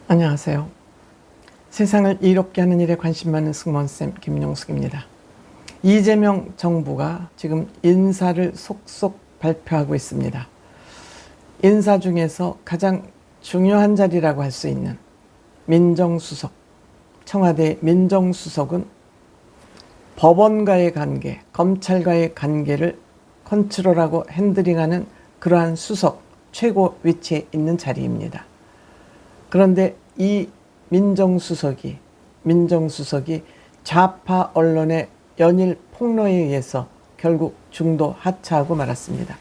안녕하세요. 세상을 이롭게 하는 일에 관심 많은 승무원쌤 김용숙입니다. 이재명 정부가 지금 인사를 속속 발표하고 있습니다. 인사 중에서 가장 중요한 자리라고 할 수 있는 민정수석, 청와대 민정수석은 법원과의 관계, 검찰과의 관계를 컨트롤하고 핸들링하는 그러한 수석, 최고 위치에 있는 자리입니다. 그런데 이 민정수석이 좌파 언론의 연일 폭로에 의해서 결국 중도 하차하고 말았습니다.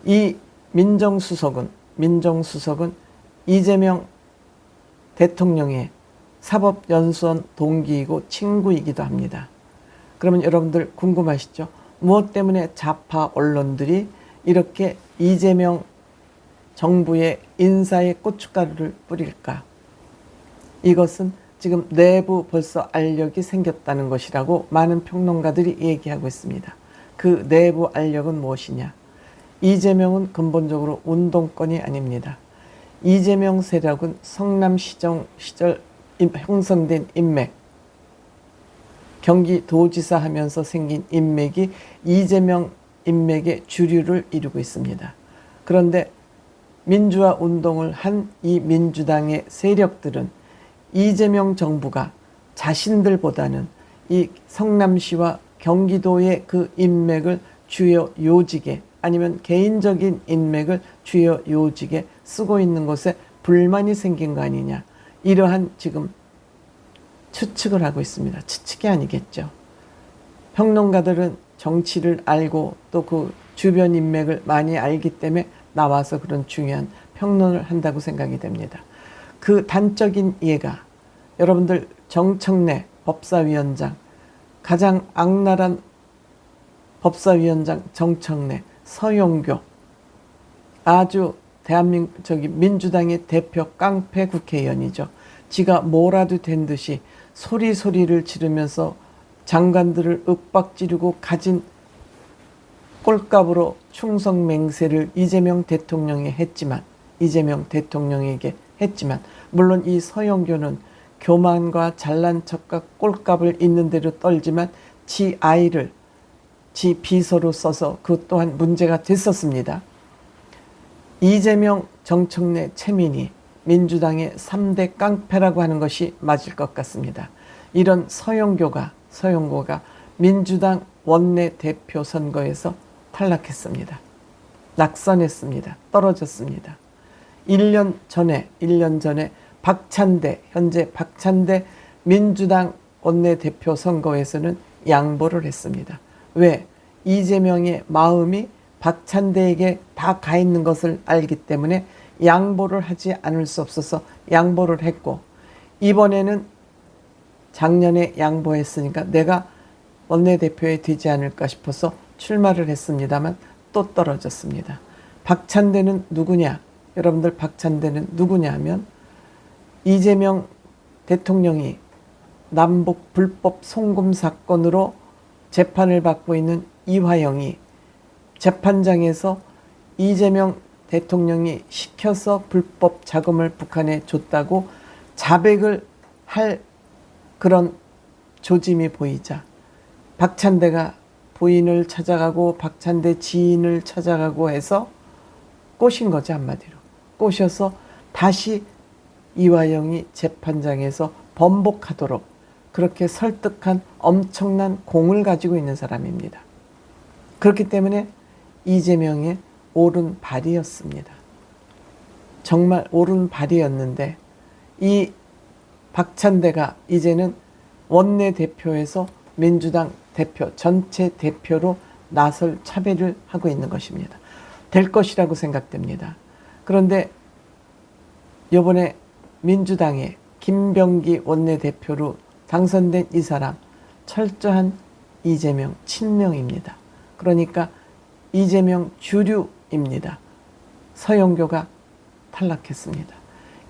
이 민정수석은 이재명 대통령의 사법연수원 동기이고 친구이기도 합니다. 그러면 여러분들 궁금하시죠? 무엇 때문에 좌파 언론들이 이렇게 이재명 정부의 인사에 고춧가루를 뿌릴까? 이것은 지금 내부 벌써 알력이 생겼다는 것이라고 많은 평론가들이 얘기하고 있습니다. 그 내부 알력은 무엇이냐? 이재명은 근본적으로 운동권이 아닙니다. 이재명 세력은 성남시정 시절 형성된 인맥, 경기도지사 하면서 생긴 인맥이 이재명 인맥의 주류를 이루고 있습니다. 그런데 민주화 운동을 한 이 민주당의 세력들은 이재명 정부가 자신들보다는 이 성남시와 경기도의 그 인맥을 주요 요직에 아니면 개인적인 인맥을 주요 요직에 쓰고 있는 것에 불만이 생긴 거 아니냐, 이러한 지금 추측을 하고 있습니다. 추측이 아니겠죠. 평론가들은 정치를 알고 또 그 주변 인맥을 많이 알기 때문에 나와서 그런 중요한 평론을 한다고 생각이 됩니다. 그 단적인 예가 여러분들 정청래 법사위원장, 가장 악랄한 법사위원장 정청래, 서용교, 아주 민주당의 대표 깡패 국회의원이죠. 지가 뭐라도 된 듯이 소리를 지르면서 장관들을 윽박지르고 가진 꼴값으로 충성맹세를 이재명 대통령에게 했지만 물론 이 서영교는 교만과 잘난 척과 꼴값을 있는 대로 떨지만 지 아이를 지 비서로 써서 그 또한 문제가 됐었습니다. 이재명, 정청래, 최민희 민주당의 3대 깡패라고 하는 것이 맞을 것 같습니다. 이런 서영교가 민주당 원내대표 선거에서 탈락했습니다. 낙선했습니다. 떨어졌습니다. 1년 전에 현재 박찬대 민주당 원내대표 선거에서는 양보를 했습니다. 왜? 이재명의 마음이 박찬대에게 다 가 있는 것을 알기 때문에 양보를 하지 않을 수 없어서 양보를 했고, 이번에는 작년에 양보했으니까 내가 원내대표에 되지 않을까 싶어서 출마를 했습니다만 또 떨어졌습니다. 박찬대는 누구냐? 여러분들 박찬대는 누구냐 하면 이재명 대통령이 남북 불법 송금 사건으로 재판을 받고 있는 이화영이 재판장에서 이재명 대통령이 시켜서 불법 자금을 북한에 줬다고 자백을 할 그런 조짐이 보이자 박찬대가 부인을 찾아가고 박찬대 지인을 찾아가고 해서 꼬신 거죠. 한마디로 꼬셔서 다시 이화영이 재판장에서 번복하도록 그렇게 설득한 엄청난 공을 가지고 있는 사람입니다. 그렇기 때문에 이재명의 오른발이었습니다. 정말 오른발이었는데 이 박찬대가 이제는 원내대표에서 민주당 대표, 전체 대표로 나설 차별을 하고 있는 것입니다. 될 것이라고 생각됩니다. 그런데 이번에 민주당의 김병기 원내대표로 당선된 이 사람 철저한 이재명 친명입니다. 그러니까 이재명 주류입니다. 서영교가 탈락했습니다.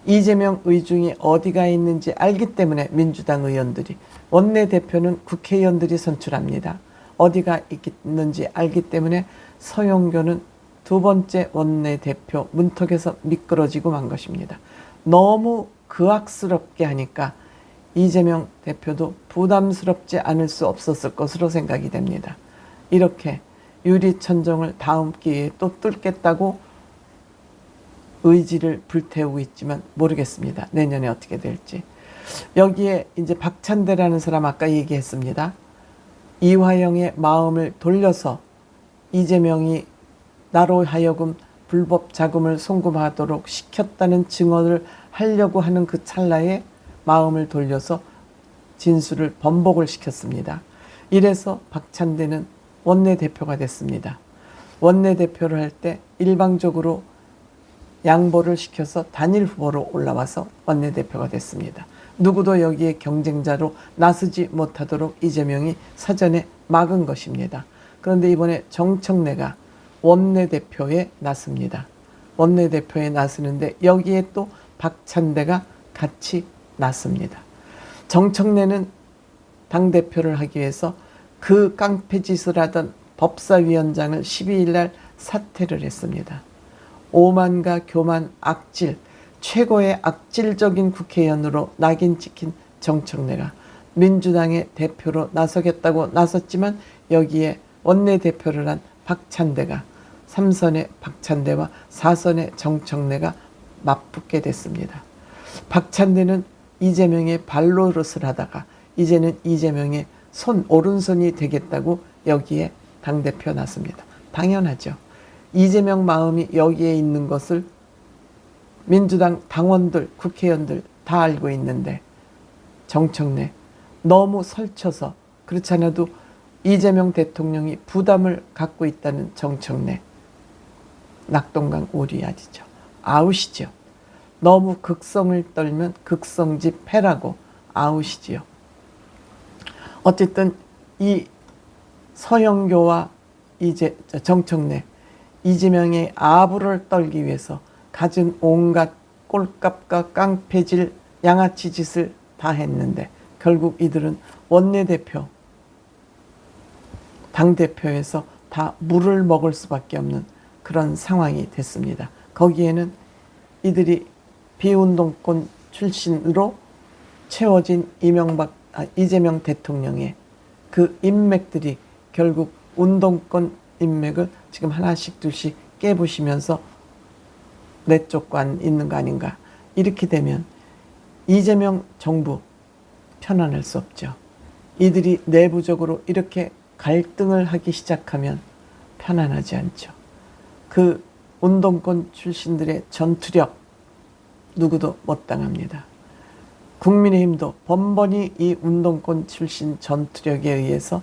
이재명 의중이 어디가 있는지 알기 때문에 민주당 의원들이, 원내대표는 국회의원들이 선출합니다. 어디가 있는지 알기 때문에 서영교는 두 번째 원내대표 문턱에서 미끄러지고 만 것입니다. 너무 그악스럽게 하니까 이재명 대표도 부담스럽지 않을 수 없었을 것으로 생각이 됩니다. 이렇게 유리천정을 다음 기회에 또 뚫겠다고 의지를 불태우고 있지만 모르겠습니다. 내년에 어떻게 될지. 여기에 이제 박찬대라는 사람 아까 얘기했습니다. 이화영의 마음을 돌려서 이재명이 나로 하여금 불법 자금을 송금하도록 시켰다는 증언을 하려고 하는 그 찰나에 마음을 돌려서 진술을 번복을 시켰습니다. 이래서 박찬대는 원내대표가 됐습니다. 원내대표를 할 때 일방적으로 양보를 시켜서 단일 후보로 올라와서 원내대표가 됐습니다. 누구도 여기에 경쟁자로 나서지 못하도록 이재명이 사전에 막은 것입니다. 그런데 이번에 정청래가 원내대표에 나섭니다. 원내대표에 나서는데 여기에 또 박찬대가 같이 나섭니다. 정청래는 당대표를 하기 위해서 그 깡패짓을 하던 법사위원장을 12일 날 사퇴를 했습니다. 오만과 교만, 악질, 최고의 악질적인 국회의원으로 낙인 찍힌 정청래가 민주당의 대표로 나서겠다고 나섰지만 여기에 원내대표를 한 박찬대가 3선의 박찬대와 4선의 정청래가 맞붙게 됐습니다. 박찬대는 이재명의 발로릇을 하다가 이제는 이재명의 오른손이 되겠다고 여기에 당대표 나섭니다. 당연하죠. 이재명 마음이 여기에 있는 것을 민주당 당원들, 국회의원들 다 알고 있는데 정청래 너무 설쳐서 그렇지 않아도 이재명 대통령이 부담을 갖고 있다는 정청래 낙동강 오리알이죠. 아웃이죠. 너무 극성을 떨면 극성지 패라고 아웃이지요. 어쨌든 이 서영교와 정청래 이재명의 아부를 떨기 위해서 가진 온갖 꼴값과 깡패질 양아치 짓을 다 했는데 결국 이들은 원내대표 당대표에서 다 물을 먹을 수밖에 없는 그런 상황이 됐습니다. 거기에는 이들이 비운동권 출신으로 채워진 이재명 대통령의 그 인맥들이 결국 운동권 인맥을 지금 하나씩 둘씩 깨부시면서 내 쪽관 있는 거 아닌가. 이렇게 되면 이재명 정부 편안할 수 없죠. 이들이 내부적으로 이렇게 갈등을 하기 시작하면 편안하지 않죠. 그 운동권 출신들의 전투력 누구도 못 당합니다. 국민의힘도 번번이 이 운동권 출신 전투력에 의해서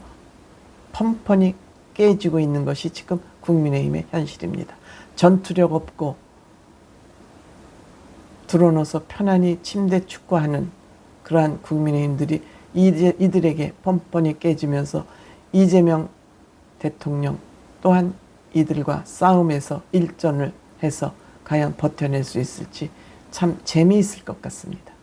펀펀히 깨지고 있는 것이 지금 국민의힘의 현실입니다. 전투력 없고 들어놓아서 편안히 침대 축구하는 그러한 국민의힘들이 이들에게 뻔뻔히 깨지면서 이재명 대통령 또한 이들과 싸움에서 일전을 해서 과연 버텨낼 수 있을지 참 재미있을 것 같습니다.